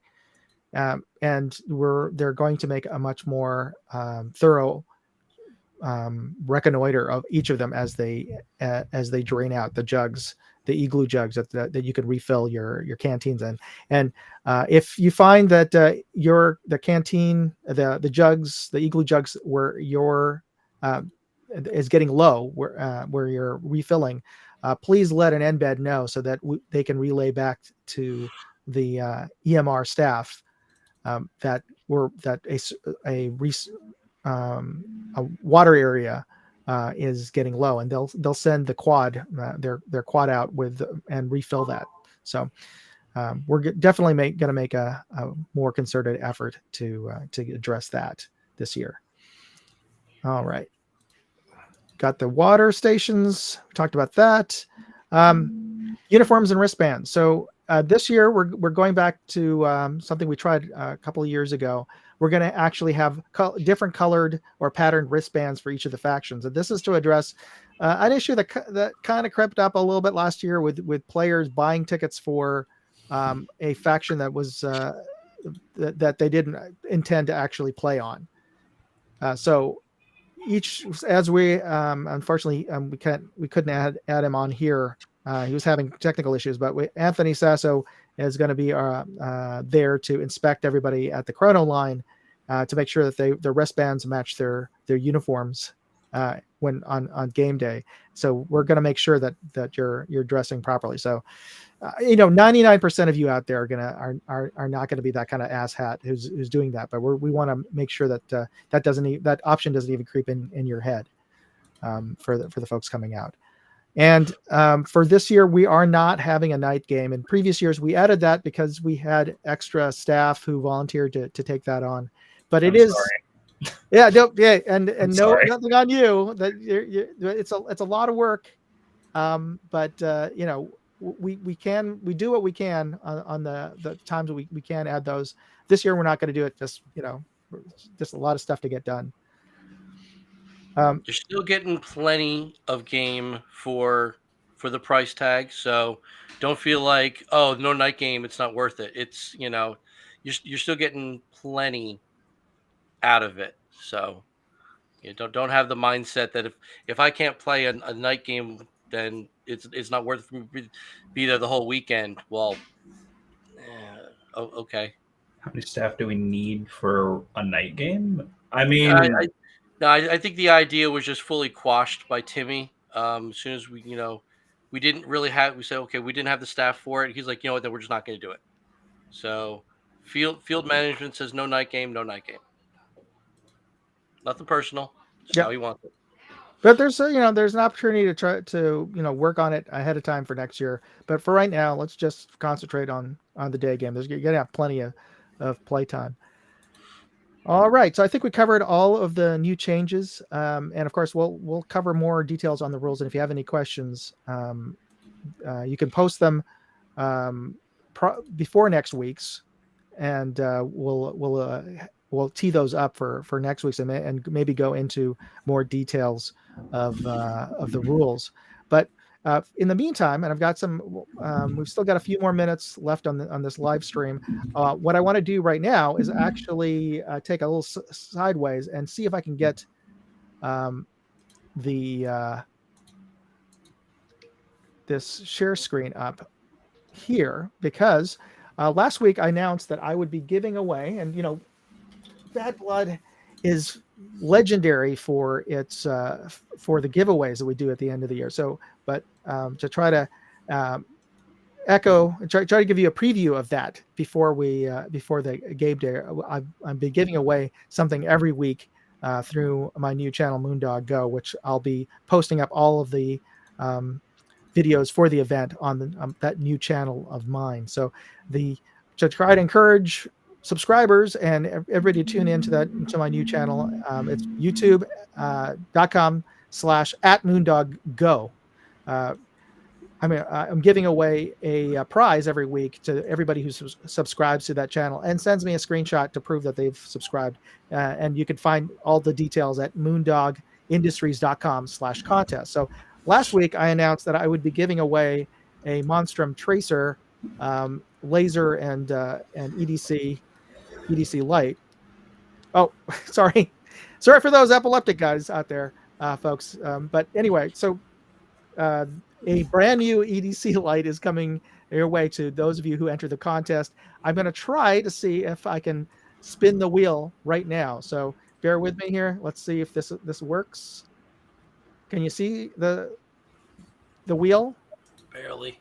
And they're going to make a much more thorough reconnoiter of each of them as they drain out the jugs, the igloo jugs that you can refill your canteens in. And if you find that the canteen, the jugs, the igloo jugs where your is getting low, where you're refilling, please let an embed know so that they can relay back to the EMR staff that a water area is getting low, and they'll send the quad their quad out with and refill that. So we're definitely going to make a more concerted effort to address that this year. All right, got the water stations. We talked about that. Uniforms and wristbands. So this year we're going back to something we tried a couple of years ago. We're going to actually have different colored or patterned wristbands for each of the factions, and this is to address an issue that kind of crept up a little bit last year with players buying tickets for a faction that was that they didn't intend to actually play on. So as we unfortunately we couldn't add him on here. He was having technical issues, but Anthony Sasso is going to be there to inspect everybody at the chrono line to make sure that their wristbands match their uniforms when on game day. So we're going to make sure that you're dressing properly. So 99% of you out there are not going to be that kind of asshat who's doing that, but we want to make sure that that option doesn't even creep in your head for the folks coming out. And for this year, we are not having a night game. In previous years, we added that because we had extra staff who volunteered to take that on. But
I'm sorry.
Yeah, and no,
sorry.
nothing on you. That it's a lot of work. But we do what we can on the times we can add those. This year, we're not going to do it. Just a lot of stuff to get done.
You're still getting plenty of game for the price tag, so don't feel like, oh, no night game, it's not worth it. It's you're still getting plenty out of it. So you don't have the mindset that if I can't play a night game, then it's not worth it for me to be there the whole weekend. Well, okay.
How many staff do we need for a night game? I mean,
I think the idea was just fully quashed by Timmy. As soon as we didn't really have, we said, okay, we didn't have the staff for it. He's like, you know what, then we're just not going to do it. So field management says no night game, no night game. Nothing personal. Just how he wants it.
But there's an opportunity to try to work on it ahead of time for next year. But for right now, let's just concentrate on the day game. You're gonna have plenty of play time. All right, so I think we covered all of the new changes, and of course we'll cover more details on the rules. And if you have any questions, you can post them before next week's, and we'll tee those up for next week's and maybe go into more details of the rules. But in the meantime, and I've got we've still got a few more minutes left on this live stream. What I want to do right now is actually take a little sideways and see if I can get this share screen up here, because last week I announced that I would be giving away, and Bad Blood is legendary for its for the giveaways that we do at the end of the year. So, but to try to try to give you a preview of that before the game day, I've been giving away something every week through my new channel Moondog Go, which I'll be posting up all of the videos for the event on that new channel of mine. So to try to encourage subscribers and everybody to tune into my new channel. It's youtube.com/@moondoggo. I'm giving away a prize every week to everybody who subscribes to that channel and sends me a screenshot to prove that they've subscribed. And you can find all the details at moondogindustries.com/contest. So last week I announced that I would be giving away a Monstrum Tracer laser and EDC light. Oh, sorry for those epileptic guys out there, folks. But anyway, so a brand new EDC light is coming your way to those of you who enter the contest. I'm going to try to see if I can spin the wheel right now. So bear with me here. Let's see if this works. Can you see the wheel?
Barely.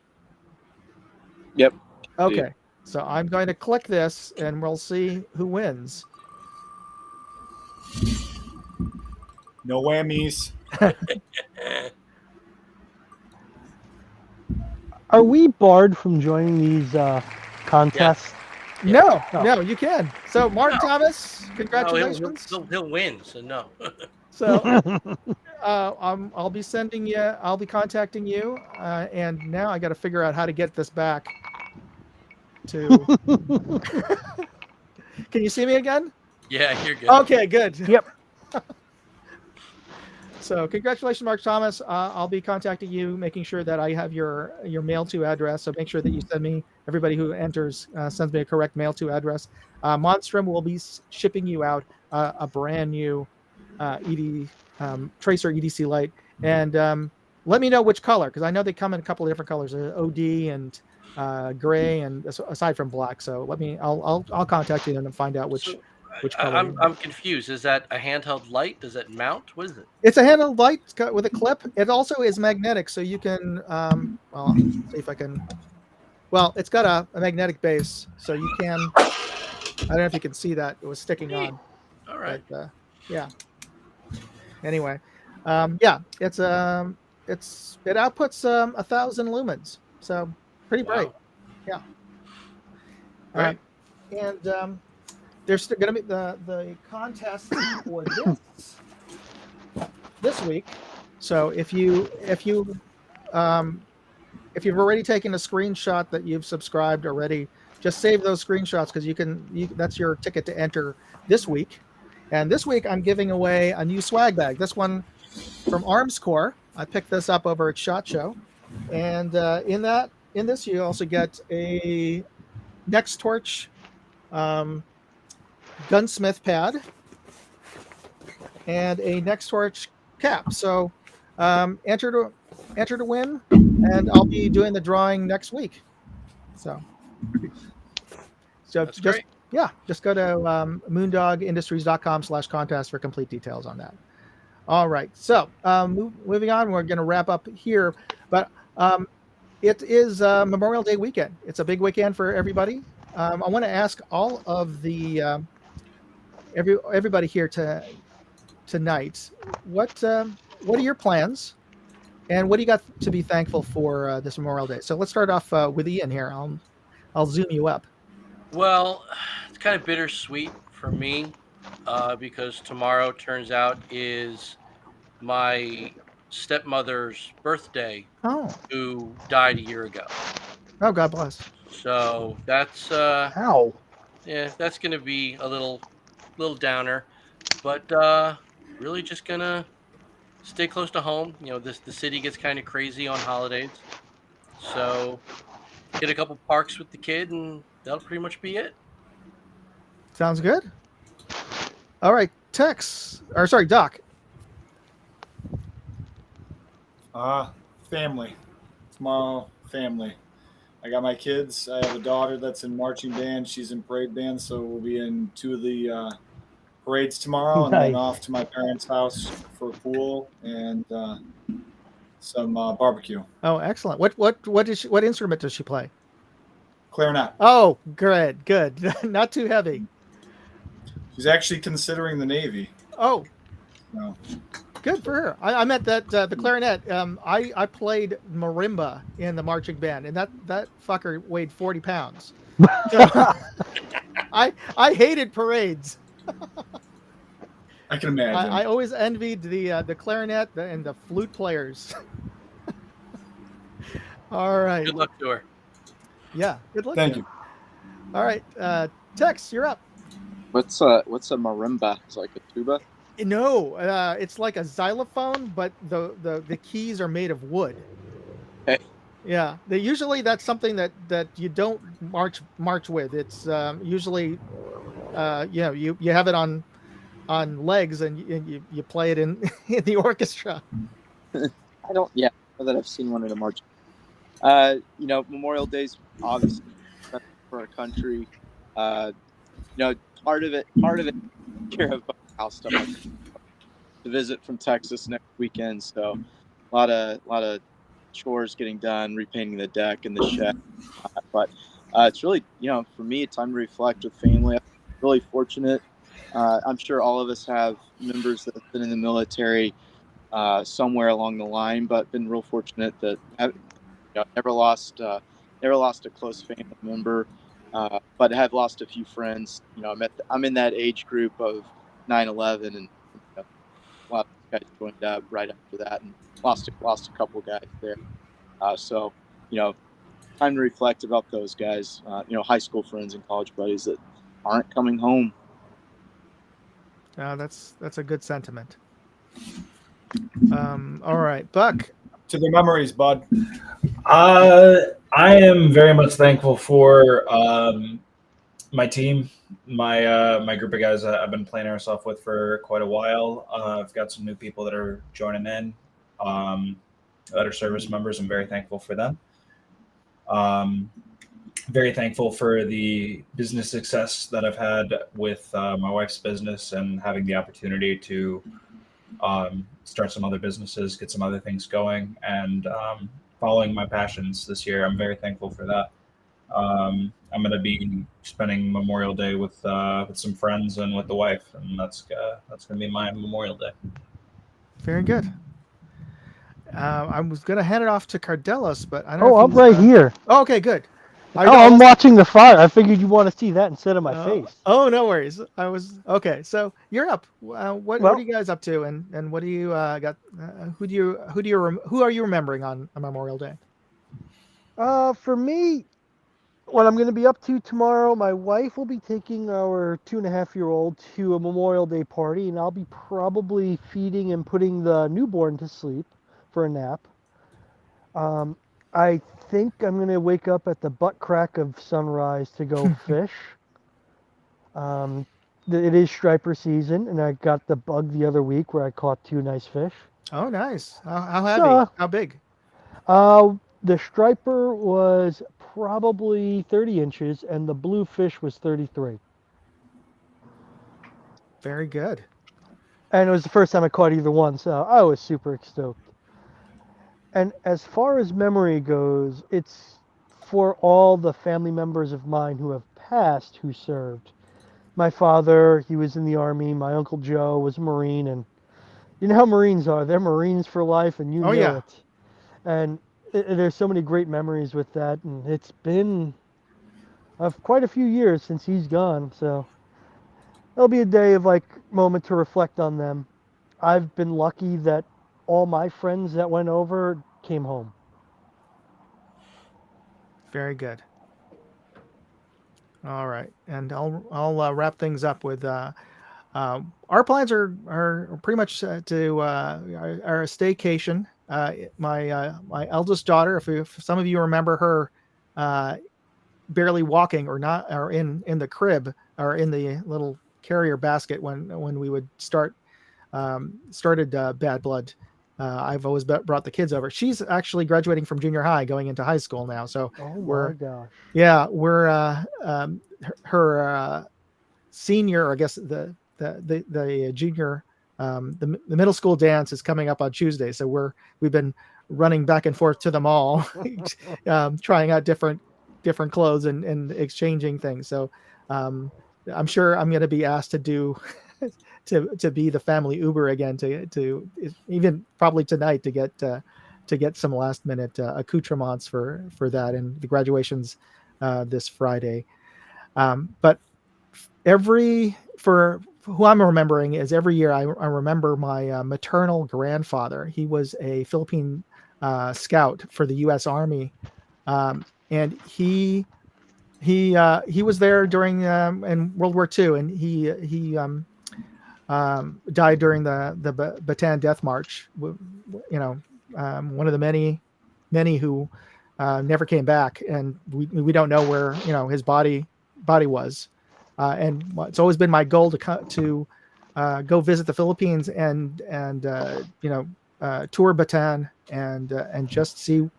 Yep.
Okay. So I'm going to click this and we'll see who wins.
No whammies.
Are we barred from joining these contests?
No, you can. So Mark Thomas, congratulations.
No, he'll win, so no.
So I'll be contacting you, and now I got to figure out how to get this back to. Can you see me again?
Yeah, you're good.
Okay, good.
Yep.
So congratulations, Mark Thomas. I'll be contacting you, making sure that I have your mail to address. So make sure that you send me, everybody who enters sends me a correct mail to address. Monstrum will be shipping you out a brand new Tracer EDC light. And let me know which color, because I know they come in a couple of different colors, OD and gray, and aside from black. So I'll contact you and find out which
So,
color.
I'm confused. Is that a handheld light? Does it mount? What is it?
It's a handheld light with a clip. It also is magnetic, so you can. Well, see if I can. Well, it's got a magnetic base, so you can. I don't know if you can see that. It was sticking
Neat.
on.
All right.
But, yeah. Anyway, yeah, it outputs 1,000 lumens, so pretty bright.
Wow.
Yeah.
Great.
And there's going to be the contest for this week. So if you've already taken a screenshot that you've subscribed already, just save those screenshots because that's your ticket to enter this week. And this week I'm giving away a new swag bag. This one from Arms Corps. I picked this up over at SHOT Show, and in this you also get a Next Torch gunsmith pad and a Next Torch cap. So enter to win, and I'll be doing the drawing next week. So
That's
just
great.
just go to moondogindustries.com/contest for complete details on that. All right, so moving on, we're going to wrap up here, but it is Memorial Day weekend. It's a big weekend for everybody. I want to ask all of the everybody here tonight, what are your plans, and what do you got to be thankful for this Memorial Day? So let's start off with Ian here. I'll zoom you up.
Well, it's kind of bittersweet for me because tomorrow turns out is my stepmother's birthday,
Oh,
who died a year ago.
oh, God bless.
So that's
Ow.
yeah, that's gonna be a little downer, but really just gonna stay close to home. You know, the city gets kind of crazy on holidays, so hit a couple parks with the kid, and that'll pretty much be it.
Sounds good. All right, Doc.
Family. Tomorrow, family. I got my kids. I have a daughter that's in marching band. She's in parade band, so we'll be in 2 of the parades tomorrow, and then
Nice.
off to my parents' house for a pool and some barbecue.
Oh, excellent. What instrument does she play?
Clarinet.
Oh, good. Not too heavy.
She's actually considering the Navy.
Oh,
So,
good for her. I meant that the clarinet. I played marimba in the marching band, and that fucker weighed 40 pounds. So, I hated parades.
I can imagine.
I always envied the clarinet and the flute players. All right.
Good luck to her.
Yeah. Good luck.
Thank
to
you.
her. All right. Tex, you're up.
What's a marimba? It's like a tuba.
No, it's like a xylophone, but the keys are made of wood.
Okay.
Yeah, usually that's something that you don't march with. It's usually, you have it on legs and you play it in in the orchestra.
I don't know that I've seen one in a march. Memorial Day's obviously for our country. Part of it care of house stuff to visit from Texas next weekend, so a lot of chores getting done, repainting the deck and the shed, but it's really, for me, a time to reflect with family. I'm really fortunate. I'm sure all of us have members that have been in the military somewhere along the line, but been real fortunate that have never lost a close family member, but have lost a few friends. I'm in that age group of 9/11, and a lot of guys joined up right after that, and lost a couple guys there. So time to reflect about those guys. High school friends and college buddies that aren't coming home.
That's a good sentiment. All right, Buck.
To the memories, bud.
I am very much thankful for my team, my group of guys that I've been playing ourselves with for quite a while. I've got some new people that are joining in, that are service members. I'm very thankful for them. Very thankful for the business success that I've had with my wife's business and having the opportunity to start some other businesses, get some other things going, and following my passions this year. I'm very thankful for that. I'm going to be spending Memorial Day with some friends and with the wife, and that's going to be my Memorial Day.
Very good. I was going to hand it off to Cardelos, but I don't know.
Oh,
if
I'm
he's,
right here.
Oh, okay, good.
I'm watching the fire. I figured you want to see that instead of my face.
Oh, no worries. I was okay. So you're up. What are you guys up to, and what do you got? Who are you remembering on Memorial Day?
For me, what I'm going to be up to tomorrow, my wife will be taking our 2.5-year-old to a Memorial Day party, and I'll be probably feeding and putting the newborn to sleep for a nap. I think I'm going to wake up at the butt crack of sunrise to go fish. It is striper season, and I got the bug the other week where I caught 2 nice fish.
Oh, nice. How heavy? How big?
The striper was probably 30 inches, and the blue fish was 33.
Very good.
And it was the first time I caught either one, so I was super stoked. And as far as memory goes, it's for all the family members of mine who have passed who served. My father, he was in the Army. My Uncle Joe was a Marine, and you know how Marines are. They're Marines for life, and you know it. And there's so many great memories with that, and it's been quite a few years since he's gone, so it'll be a day of moment to reflect on them. I've been lucky that all my friends that went over came home.
Very good. All right, and I'll wrap things up with our plans are pretty much to our staycation. My eldest daughter, if some of you remember her, barely walking or not, or in the crib or in the little carrier basket when we would started Bad Blood. I've always brought the kids over. She's actually graduating from junior high, going into high school now. So
my gosh,
yeah, we're her senior, or I guess the junior, the middle school dance is coming up on Tuesday. So we've been running back and forth to the mall, trying out different clothes and exchanging things. So I'm sure I'm going to be asked to do to be the family Uber again, to even probably tonight to get some last minute accoutrements for that, and the graduation's this Friday. But for who I'm remembering is every year I remember my maternal grandfather. He was a Philippine scout for the U.S. Army, and he was there during in World War II, and he died during the Bataan Death March. One of the many who never came back, and we don't know where his body was. And it's always been my goal to go visit the Philippines and tour Bataan and just see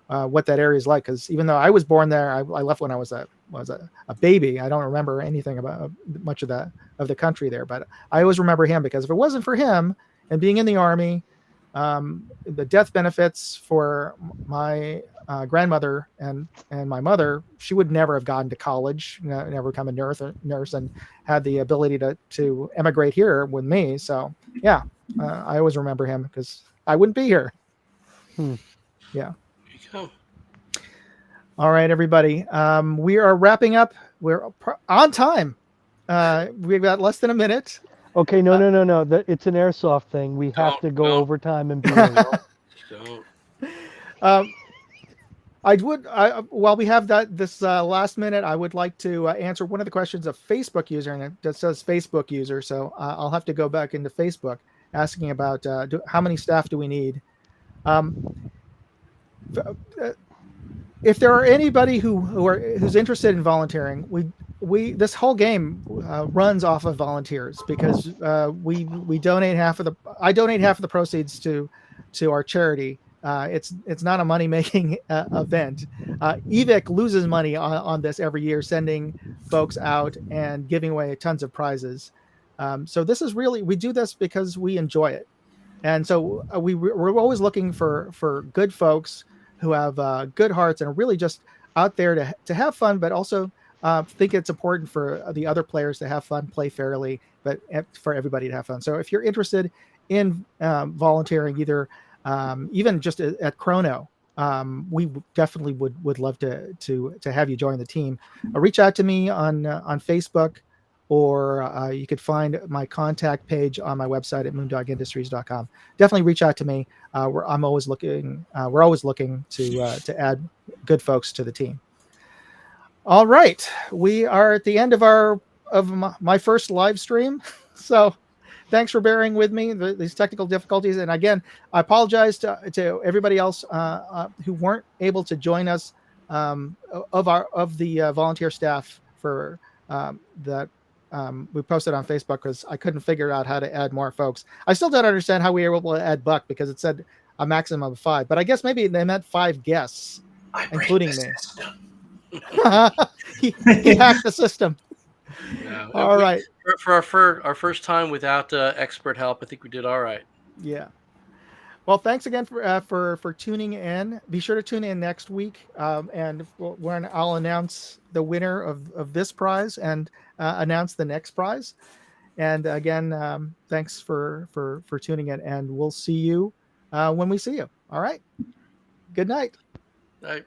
what that area is like. Because even though I was born there, I left when I was a baby. I don't remember anything about much of the country there. But I always remember him, because if it wasn't for him and being in the Army, the death benefits for my grandmother and my mother, she would never have gone to college, never become a nurse, and had the ability to emigrate here with me. So yeah, I always remember him because I wouldn't be here. Yeah.
There you go.
All right, everybody. We are wrapping up. We're on time. We've got less than a minute.
Okay, no. It's an airsoft thing. We have to go overtime and be
while we have this last minute, I would like to answer one of the questions of Facebook user, and it says Facebook user. So I'll have to go back into Facebook asking about how many staff do we need. If there are anybody who's interested in volunteering, we this whole game runs off of volunteers, because we donate I donate half of the proceeds to our charity, It's not a money making event. EVIC loses money on this every year, sending folks out and giving away tons of prizes. So this is really, we do this because we enjoy it. And so we're always looking for good folks who have good hearts and are really just out there to have fun, but also think it's important for the other players to have fun, play fairly, but for everybody to have fun. So if you're interested in volunteering, either even just at Chrono, we definitely would love to have you join the team. Reach out to me on Facebook, or you could find my contact page on my website at moondogindustries.com. Definitely reach out to me. I'm always looking. We're always looking to add good folks to the team. All right, we are at the end of my first live stream. So thanks for bearing with me these technical difficulties. And again, I apologize to everybody else who weren't able to join us of the volunteer staff for that. We posted on Facebook because I couldn't figure out how to add more folks. I still don't understand how we were able to add Buck, because it said a maximum of 5, but I guess maybe they meant 5 guests, including me. he hacked the system.
Yeah.
All right.
For our first time without expert help, I think we did all right.
Yeah. Well, thanks again for tuning in. Be sure to tune in next week, and when I'll announce the winner of this prize and announce the next prize. And again, thanks for tuning in, and we'll see you when we see you. All right. Good night.
All right.